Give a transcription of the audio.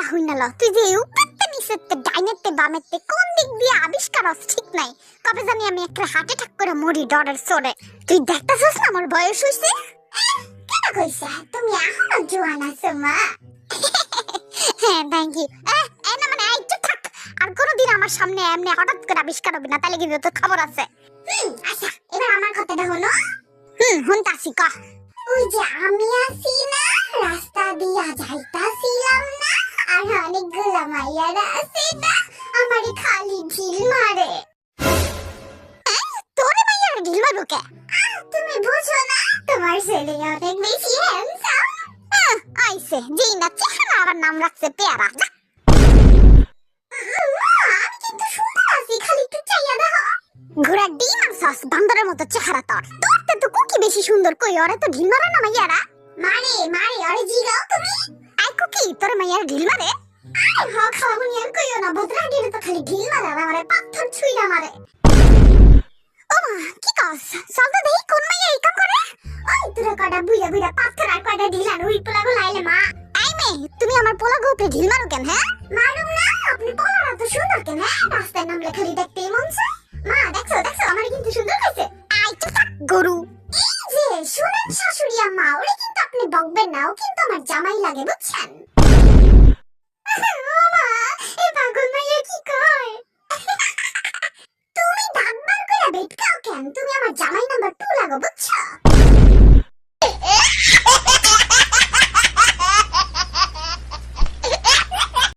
হইনাল তুই যে উপরতে নিচেতে ডাইনেতে বামেতে কোন দিক দিয়ে আবিষ্কার হস ঠিক নাই কবে জানি আমি একটা হার্ট অ্যাটাক করে মরি ডরের সরে তুই দেখতাছস না আমার বয়স হইছে কেন কইছা তুমি এখনো জোয়ান আছো মা হ্যাঁ থ্যাংক ইউ না মানে একটু থাক আর কোনোদিন আমার সামনে এমনি হঠাৎ করে আবিষ্কার হবে না তাহলে কিন্তু তোর খবর আছে আচ্ছা এবার আমার কথাটা হলো হুনতাছি ক ওই যে আমি আছি না রাস্তা দিয়া যাইতাছিলাম না আর অনেকগুলা মাইয়ারা আছে না আমারে খালি ঢিল মারে তোরে মাইয়ারা ঢিল মারবো কে তুমি বুঝো না তোমার ছেলে অনেক বেশি হ্যান্ডসাম আইছে যেই না চেহারা আবার নাম রাখছে পেয়ারা আমি কিন্তু সুন্দর আছি খালি একটু চাইয়া দেখো ঘোড়ার ডিম আর সস বান্দরের মতো চেহারা তোর তোরতে তো কুকি বেশি সুন্দর কই ওরে তো ঢিল মারে না মাইয়ারা মারে মারে ওরে জিগাও তুমি আই কুকি তোর মাইয়ারা ঢিল মারে আই হ খাবুনি আর কইও না বদরা ডিরে তো খালি ঢিল মারে আর আমারে পাথর ছুঁইরা মারে ও কি কস চল তো দেখি কোন মাইয়া এই কাম করে ওই তোরা কটা বুইয়া বুইয়া পাথর আর কটা ঢিল আর উই পোলা গুলো আইলে মা আই মে তুমি আমার পোলা গোপে ঢিল মারো কেন হ্যাঁ মারুম না আপনি পোলারা তো সুন্দর কেন রাস্তায় নামলে খালি দেখতে